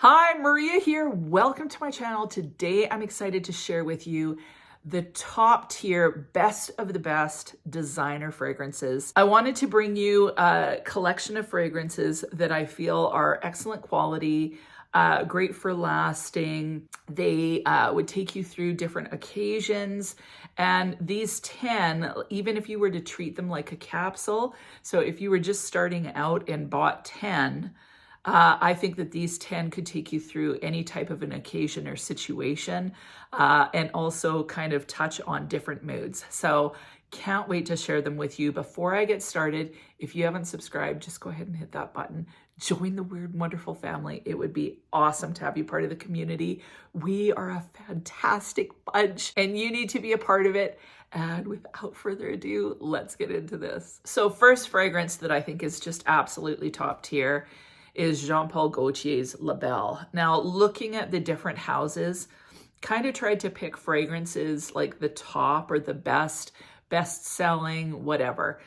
Hi, Maria here. Welcome to my channel. Today, I'm excited to share with you the top tier, best of the best designer fragrances. I wanted to bring you a collection of fragrances that I feel are excellent quality, great for lasting. They would take you through different occasions. And these 10, even if you were to treat them like a capsule, so if you were just starting out and bought 10, I think that these 10 could take you through any type of an occasion or situation, and also kind of touch on different moods. So can't wait to share them with you. Before I get started, if you haven't subscribed, just go ahead and hit that button. Join the Weird Wonderful family. It would be awesome to have you part of the community. We are a fantastic bunch and you need to be a part of it. And without further ado, let's get into this. So first fragrance that I think is just absolutely top tier is Jean Paul Gaultier's Le BELLE. Now, looking at the different houses, kind of tried to pick fragrances like the top or the best-selling, whatever,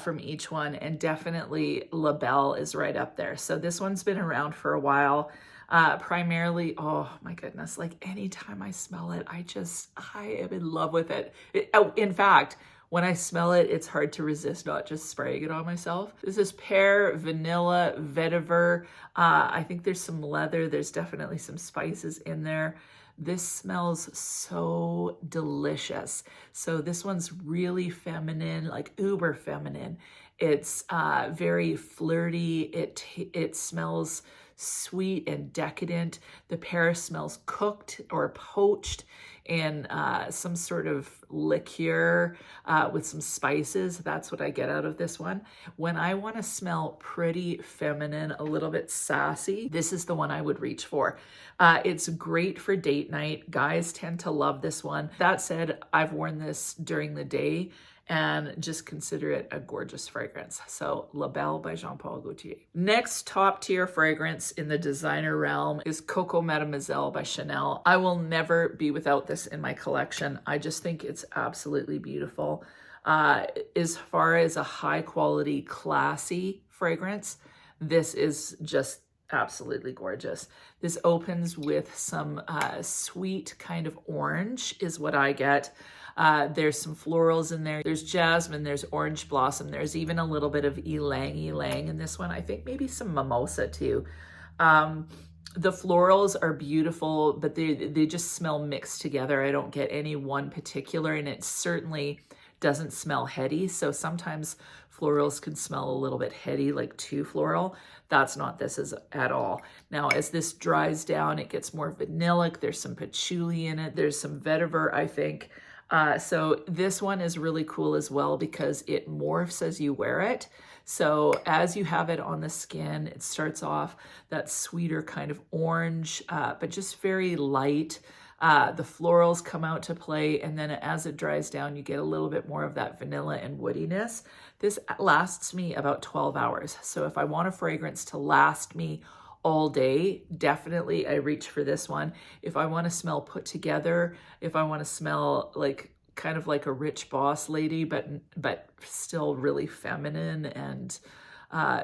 from each one. And definitely Le BELLE is right up there. So this one's been around for a while. Primarily, oh my goodness, like anytime I smell it, I am in love with it. In fact, when I smell it, it's hard to resist not just spraying it on myself. This is pear, vanilla, vetiver. I think there's some leather. There's definitely some spices in there. This smells so delicious. So this one's really feminine, like uber feminine. It's very flirty. It smells sweet and decadent. The pear smells cooked or poached in some sort of liqueur with some spices. That's what I get out of this one. When I want to smell pretty feminine, a little bit sassy, this is the one I would reach for. It's great for date night. Guys tend to love this one. That said, I've worn this during the day and just consider it a gorgeous fragrance. So Le BELLE by Jean Paul Gaultier. Next top tier fragrance in the designer realm is COCO Mademoiselle by Chanel. I will never be without this in my collection. I just think it's absolutely beautiful. As far as a high quality, classy fragrance, this is just absolutely gorgeous. This opens with some sweet kind of orange is what I get. There's some florals in there. There's jasmine, there's orange blossom. There's even a little bit of ylang ylang in this one. I think maybe some mimosa too. The florals are beautiful, but they just smell mixed together. I don't get any one particular, and it certainly doesn't smell heady. So sometimes florals can smell a little bit heady, like too floral. That's not this at all. Now, as this dries down, it gets more vanillic. There's some patchouli in it. There's some vetiver, I think. So this one is really cool as well because it morphs as you wear it. So as you have it on the skin, it starts off that sweeter kind of orange, but just very light. The florals come out to play, and then as it dries down, you get a little bit more of that vanilla and woodiness. This lasts me about 12 hours. So if I want a fragrance to last me all day, definitely I reach for this one. If I want to smell put together, if I want to smell like kind of like a rich boss lady, but still really feminine and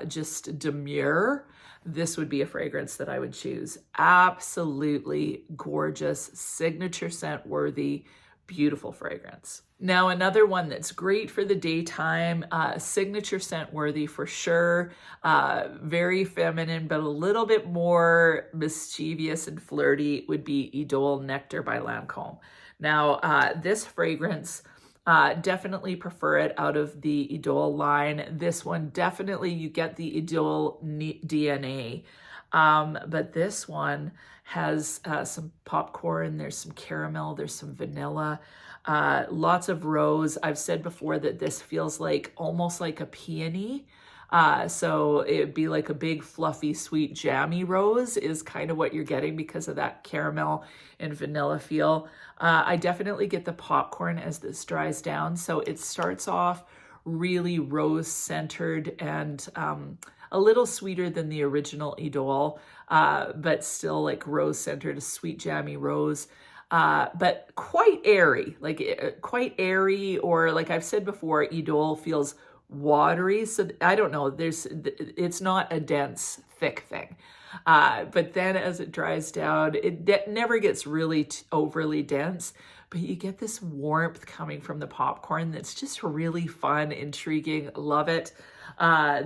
just demure, this would be a fragrance that I would choose. Absolutely gorgeous, signature scent worthy, beautiful fragrance. Now, another one that's great for the daytime, signature scent worthy for sure, very feminine, but a little bit more mischievous and flirty would be IDOLE NECTAR by LANCOME. Now, this fragrance, definitely prefer it out of the IDOLE line. This one, definitely you get the IDOLE DNA. But this one has some popcorn, there's some caramel, there's some vanilla, lots of rose. I've said before that this feels like almost like a peony. So it'd be like a big fluffy sweet jammy rose is kind of what you're getting because of that caramel and vanilla feel. I definitely get the popcorn as this dries down. So it starts off really rose centered and a little sweeter than the original IDOLE, but still like rose centered, a sweet jammy rose. But quite airy, or like I've said before, IDOLE feels watery. So I don't know, it's not a dense, thick thing. But then as it dries down, it never gets really overly dense, but you get this warmth coming from the popcorn that's just really fun, intriguing. Love it.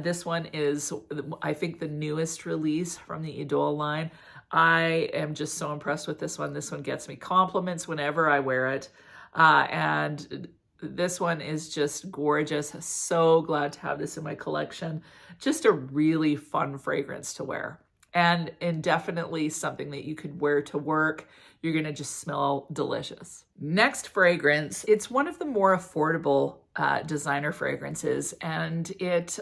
This one is, I think, the newest release from the IDOLE line. I am just so impressed with this one. This one gets me compliments whenever I wear it. And this one is just gorgeous. So glad to have this in my collection. Just a really fun fragrance to wear. And definitely something that you could wear to work. You're going to just smell delicious. Next fragrance, it's one of the more affordable designer fragrances, and it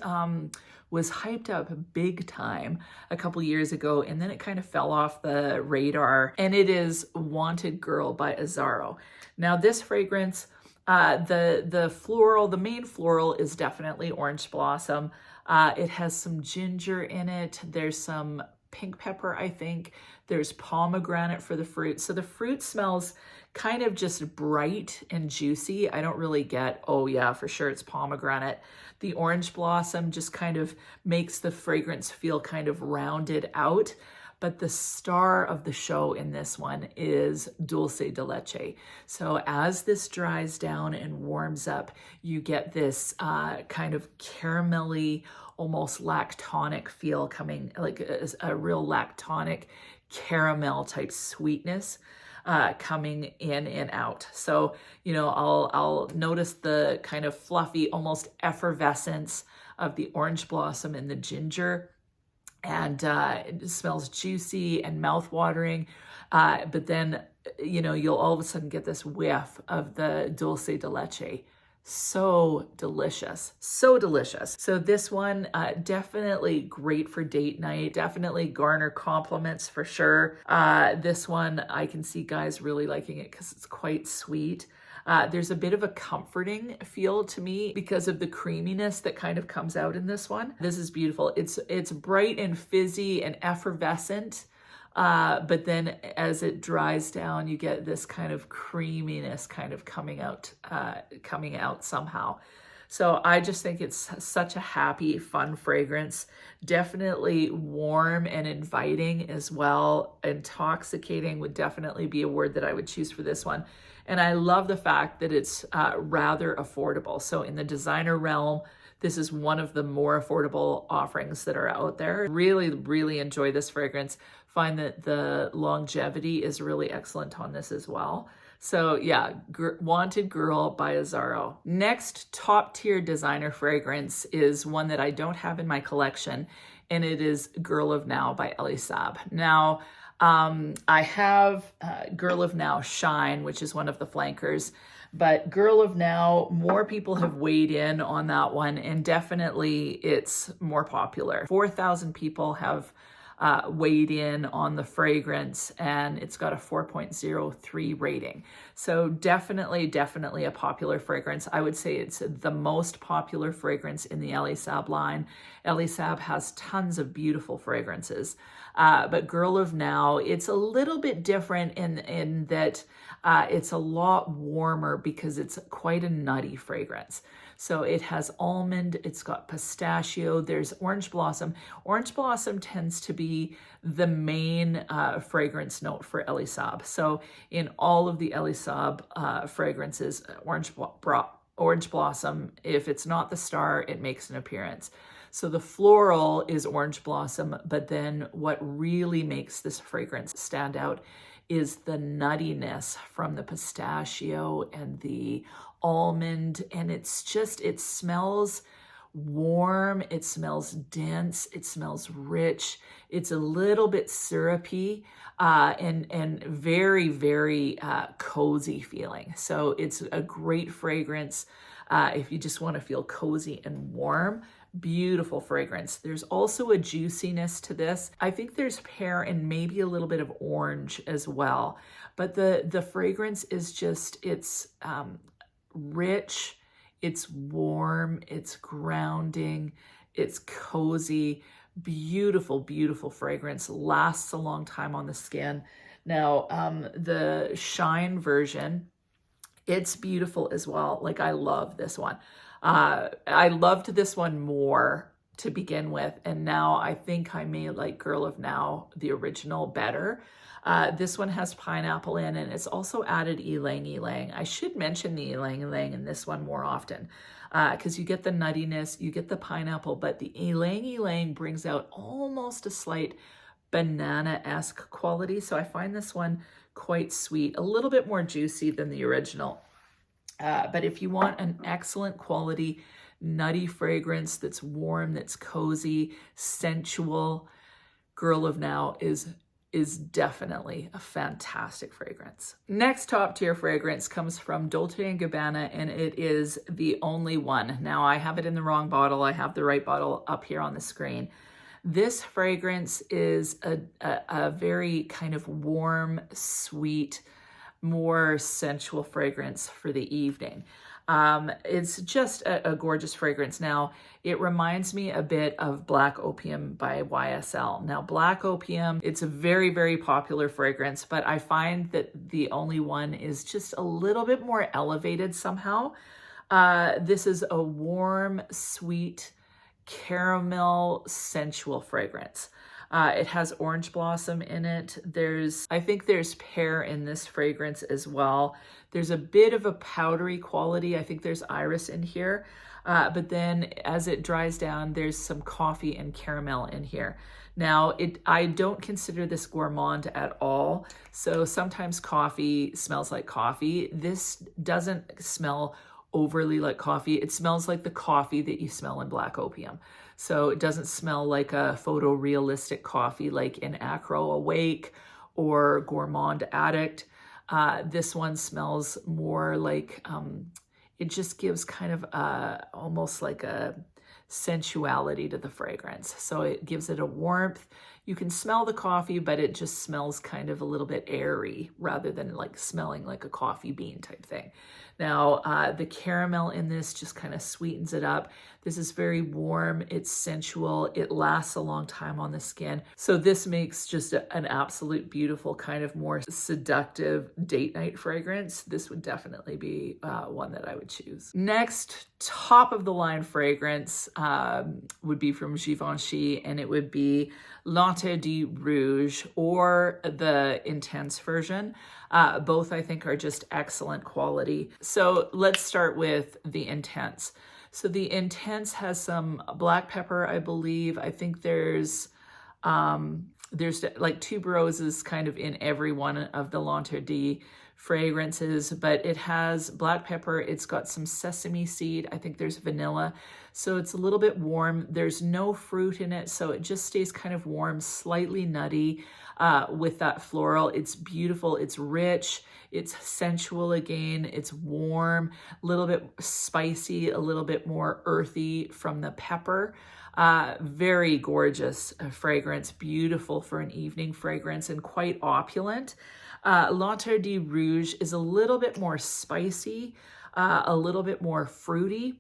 was hyped up big time a couple years ago, and then it kind of fell off the radar, and it is Wanted Girl by Azzaro. Now this fragrance, the main floral is definitely orange blossom. It has some ginger in it. There's some pink pepper, I think. There's pomegranate for the fruit. So the fruit smells kind of just bright and juicy. I don't really get, oh yeah, for sure it's pomegranate. The orange blossom just kind of makes the fragrance feel kind of rounded out. But the star of the show in this one is dulce de leche. So as this dries down and warms up, you get this kind of caramelly, almost lactonic feel coming, like a real lactonic caramel type sweetness coming in and out. So, you know, I'll notice the kind of fluffy, almost effervescence of the orange blossom and the ginger. And it smells juicy and mouth-watering. But then, you know, you'll all of a sudden get this whiff of the dulce de leche. So delicious, so delicious. So this one, definitely great for date night, definitely garner compliments for sure. This one, I can see guys really liking it because it's quite sweet. There's a bit of a comforting feel to me because of the creaminess that kind of comes out in this one. This is beautiful. It's bright and fizzy and effervescent. But then as it dries down, you get this kind of creaminess kind of coming out somehow. So I just think it's such a happy, fun fragrance. Definitely warm and inviting as well. Intoxicating would definitely be a word that I would choose for this one. And I love the fact that it's rather affordable. So in the designer realm, this is one of the more affordable offerings that are out there. Really, really enjoy this fragrance. Find that the longevity is really excellent on this as well. So yeah, Wanted Girl by Azzaro. Next top tier designer fragrance is one that I don't have in my collection, and it is Girl of Now by Elie Saab. Now, I have Girl of Now Shine, which is one of the flankers, but Girl of Now, more people have weighed in on that one, and definitely it's more popular. 4,000 people have weighed in on the fragrance, and it's got a 4.03 rating. So definitely a popular fragrance. I would say it's the most popular fragrance in the Elie Saab line. Elie Saab has tons of beautiful fragrances. But Girl of Now, it's a little bit different in that it's a lot warmer because it's quite a nutty fragrance. So it has almond, it's got pistachio, there's orange blossom. Orange blossom tends to be the main fragrance note for Elie Saab. So in all of the Elie Saab fragrances, orange blossom, if it's not the star, it makes an appearance. So the floral is orange blossom, but then what really makes this fragrance stand out is the nuttiness from the pistachio and the almond. And it's just, it smells warm, it smells dense, it smells rich, it's a little bit syrupy, and very, very cozy feeling. So it's a great fragrance if you just want to feel cozy and warm. Beautiful fragrance. There's also a juiciness to this. I think there's pear and maybe a little bit of orange as well. But the fragrance is just, it's rich, it's warm, it's grounding, it's cozy, beautiful, beautiful fragrance. Lasts a long time on the skin. Now, the Shine version, it's beautiful as well. Like, I love this one. I loved this one more to begin with. And now I think I may like Girl of Now, the original, better. This one has pineapple in, and it's also added ylang ylang. I should mention the ylang ylang in this one more often, because you get the nuttiness, you get the pineapple, but the ylang ylang brings out almost a slight banana-esque quality. So I find this one quite sweet, a little bit more juicy than the original. But if you want an excellent quality, nutty fragrance that's warm, that's cozy, sensual, Girl of Now is definitely a fantastic fragrance. Next top tier fragrance comes from Dolce & Gabbana, and it is the only one. Now I have it in the wrong bottle. I have the right bottle up here on the screen. This fragrance is a very kind of warm, sweet, more sensual fragrance for the evening. It's just a gorgeous fragrance. Now, it reminds me a bit of Black Opium by YSL. Now, Black Opium, it's a very, very popular fragrance, but I find that the only one is just a little bit more elevated somehow. This is a warm, sweet, caramel, sensual fragrance. It has orange blossom in it. I think there's pear in this fragrance as well. There's a bit of a powdery quality. I think there's iris in here. But then as it dries down, there's some coffee and caramel in here. Now, I don't consider this gourmand at all. So sometimes coffee smells like coffee. This doesn't smell overly like coffee. It smells like the coffee that you smell in Black Opium. So it doesn't smell like a photorealistic coffee like in Acro Awake or Gourmand Addict. This one smells more like, it just gives kind of almost like a sensuality to the fragrance. So it gives it a warmth. You can smell the coffee, but it just smells kind of a little bit airy rather than like smelling like a coffee bean type thing. Now, the caramel in this just kind of sweetens it up. This is very warm. It's sensual. It lasts a long time on the skin. So this makes just an absolute beautiful kind of more seductive date night fragrance. This would definitely be one that I would choose. Next, top of the line fragrance would be from Givenchy, and it would be L'Entre de Rouge or the Intense version. Both I think are just excellent quality. So let's start with the Intense. So the Intense has some black pepper, I believe. I think there's like tuberoses kind of in every one of the L'Entre de fragrances, but it has black pepper. It's got some sesame seed. I think there's vanilla. So it's a little bit warm. There's no fruit in it, so it just stays kind of warm, slightly nutty with that floral. It's beautiful. It's rich. It's sensual again. It's warm, a little bit spicy, a little bit more earthy from the pepper. Very gorgeous fragrance, beautiful for an evening fragrance and quite opulent. L'Entre de Rouge is a little bit more spicy, a little bit more fruity.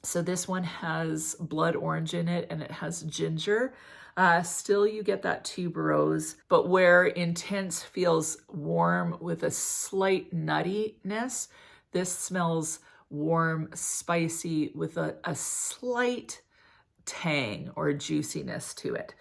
So this one has blood orange in it and it has ginger. Still you get that tuberose, but where Intense feels warm with a slight nuttiness, this smells warm, spicy with a slight tang or juiciness to it.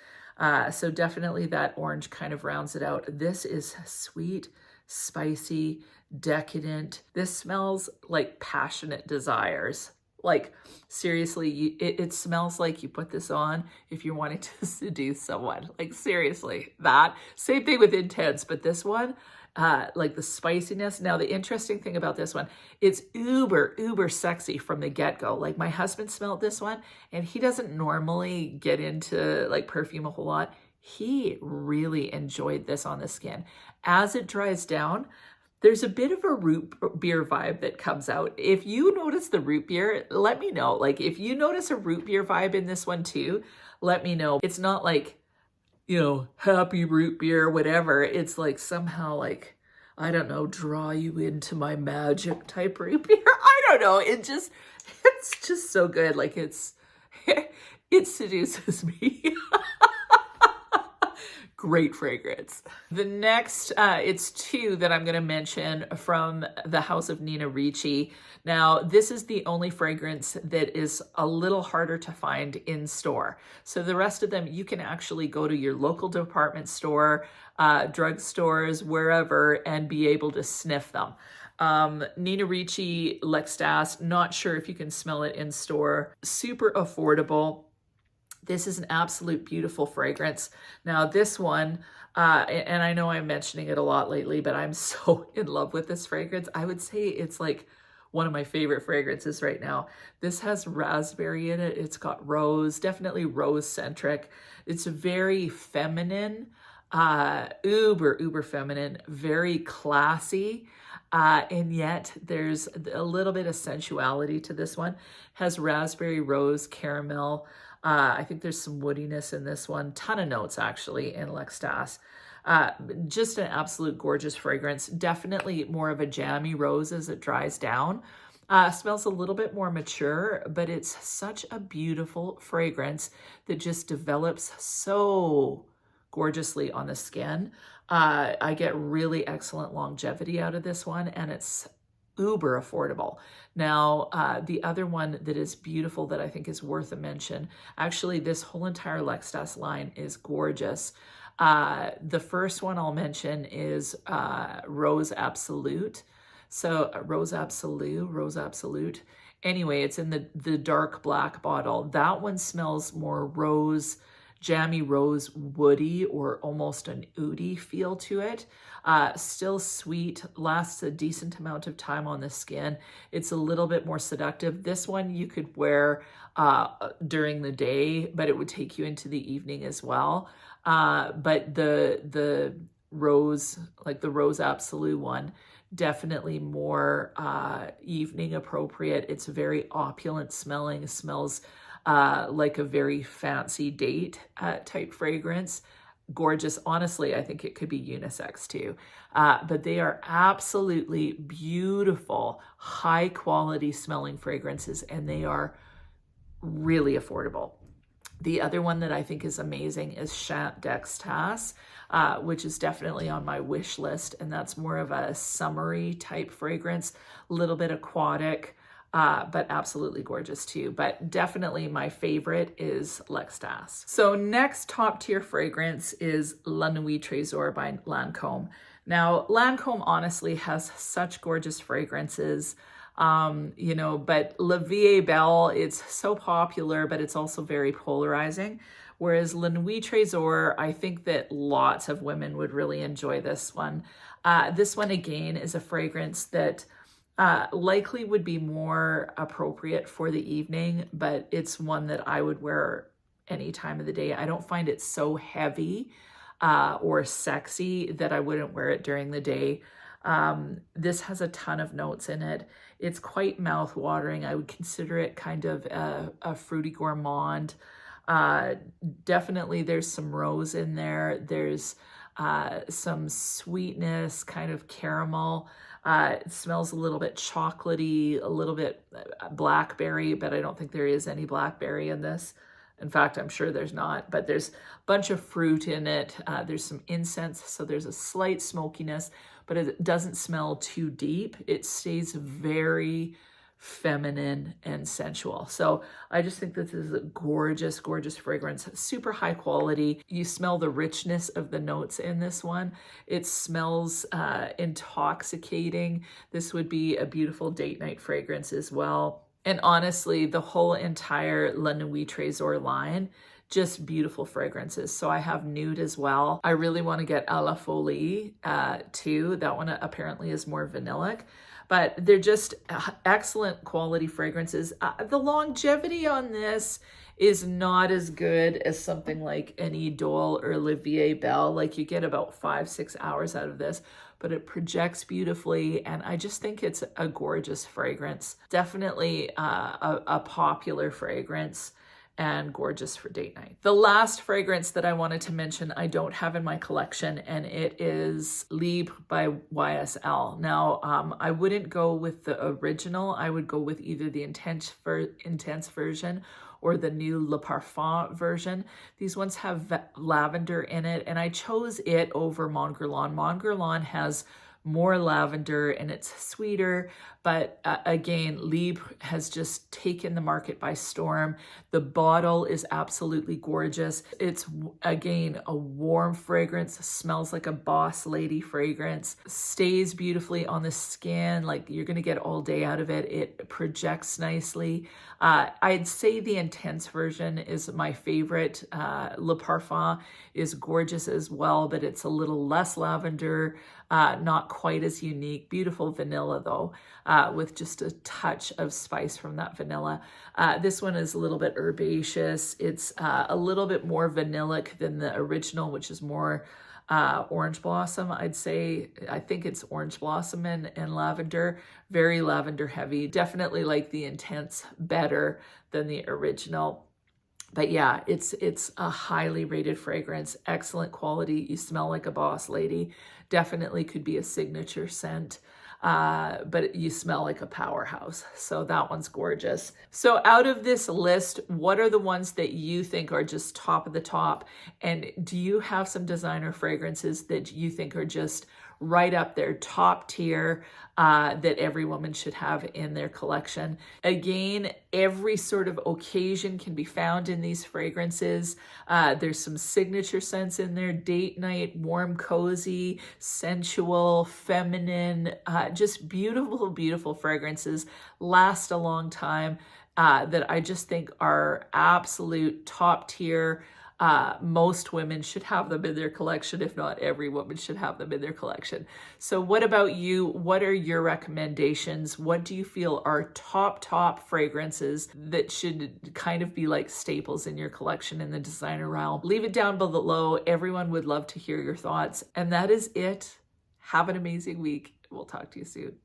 So definitely that orange kind of rounds it out. This is sweet, spicy, decadent. This smells like passionate desires. Like seriously, it smells like you put this on if you're wanting to seduce someone. Like seriously, that. Same thing with Intense, but this one, like the spiciness. Now, the interesting thing about this one, it's uber sexy from the get-go. Like my husband smelled this one and he doesn't normally get into like perfume a whole lot. He really enjoyed this on the skin. As it dries down, there's a bit of a root beer vibe that comes out. If you notice the root beer, let me know. Like if you notice a root beer vibe in this one too, let me know. It's not like, you know, happy root beer, whatever. It's like somehow like, I don't know, draw you into my magic type root beer. I don't know. It's just so good. Like it seduces me. Great fragrance. The next, it's two that I'm going to mention from the house of Nina Ricci. Now, this is the only fragrance that is a little harder to find in store. So the rest of them, you can actually go to your local department store, drugstores, wherever, and be able to sniff them. Nina Ricci L'Extase, not sure if you can smell it in store. Super affordable. This is an absolute beautiful fragrance. Now this one, and I know I'm mentioning it a lot lately, but I'm so in love with this fragrance. I would say it's like one of my favorite fragrances right now. This has raspberry in it. It's got rose, definitely rose centric. It's very feminine, uber feminine, very classy. And yet there's a little bit of sensuality to this one. Has raspberry, rose, caramel. I think there's some woodiness in this one. Ton of notes actually in L'Extase. Just an absolute gorgeous fragrance. Definitely more of a jammy rose as it dries down. Smells a little bit more mature, but it's such a beautiful fragrance that just develops so gorgeously on the skin. I get really excellent longevity out of this one, and it's uber affordable. Now, the other one that is beautiful that I think is worth a mention, actually this whole entire L'Extase line is gorgeous. The first one I'll mention is Rose Absolute. So Rose Absolute. Anyway, it's in the dark black bottle. That one smells more rose, jammy rose, woody, or almost an oudy feel to it. Still sweet, lasts a decent amount of time on the skin. It's a little bit more seductive. This one you could wear during the day, but it would take you into the evening as well. But the rose, like the Rose Absolute one, definitely more evening appropriate. It's very opulent smelling. It smells like a very fancy date type fragrance. Gorgeous. Honestly, I think it could be unisex too. But they are absolutely beautiful, high quality smelling fragrances, and they are really affordable. The other one that I think is amazing is Chant d'Extase, which is definitely on my wish list, and that's more of a summery type fragrance, a little bit aquatic, but absolutely gorgeous too. But definitely my favorite is L'Extase. So next top tier fragrance is La Nuit Trésor by Lancome. Now, Lancome honestly has such gorgeous fragrances. You know, but La Vie est Belle, it's so popular, but it's also very polarizing. Whereas La Nuit Trésor, I think that lots of women would really enjoy this one. This one again is a fragrance that likely would be more appropriate for the evening, but it's one that I would wear any time of the day. I don't find it so heavy or sexy that I wouldn't wear it during the day. This has a ton of notes in it. It's quite mouth-watering. I would consider it kind of a fruity gourmand. Definitely there's some rose in there. There's some sweetness, kind of caramel. It smells a little bit chocolatey, a little bit blackberry, but I don't think there is any blackberry in this. In fact, I'm sure there's not, but there's a bunch of fruit in it. There's some incense, so there's a slight smokiness, but it doesn't smell too deep. It stays very feminine and sensual. So I just think this is a gorgeous, gorgeous fragrance, super high quality. You smell the richness of the notes in this one. It smells intoxicating. This would be a beautiful date night fragrance as well. And honestly, the whole entire La Nuit Trésor line, just beautiful fragrances. So I have Nude as well. I really want to get À la Folie too. That one apparently is more vanillic, but they're just excellent quality fragrances. The longevity on this is not as good as something like an IDOLE or La Vie est Belle. Like you get about 5-6 hours out of this, but it projects beautifully, and I just think it's a gorgeous fragrance. Definitely a popular fragrance and gorgeous for date night. The last fragrance that I wanted to mention I don't have in my collection, and it is Libre by YSL. Now, I wouldn't go with the original. I would go with either the intense version or the new Le Parfum version. These ones have lavender in it, and I chose it over Mon Guerlain. Mon Guerlain has more lavender and it's sweeter, but again, Libre has just taken the market by storm. The bottle is absolutely gorgeous. It's, again, a warm fragrance, smells like a boss lady fragrance, stays beautifully on the skin, like you're gonna get all day out of it. It projects nicely. I'd say the intense version is my favorite. Le Parfum is gorgeous as well, but it's a little less lavender, not quite as unique. Beautiful vanilla though, with just a touch of spice from that vanilla. This one is a little bit herbaceous. It's a little bit more vanillic than the original, which is more orange blossom, I'd say. I think it's orange blossom and lavender, very lavender heavy. Definitely like the intense better than the original. But yeah, it's a highly rated fragrance, excellent quality. You smell like a boss lady. Definitely could be a signature scent, but you smell like a powerhouse. So that one's gorgeous. So out of this list, what are the ones that you think are just top of the top? And do you have some designer fragrances that you think are just right up there, top tier, that every woman should have in their collection? Again, every sort of occasion can be found in these fragrances. There's some signature scents in there: date night, warm, cozy, sensual, feminine, just beautiful, beautiful fragrances, last a long time, that I just think are absolute top tier. Most women should have them in their collection, if not every woman should have them in their collection. So what about you? What are your recommendations? What do you feel are top fragrances that should kind of be like staples in your collection in the designer realm? Leave it down below. Everyone would love to hear your thoughts. And that is it. Have an amazing week. We'll talk to you soon.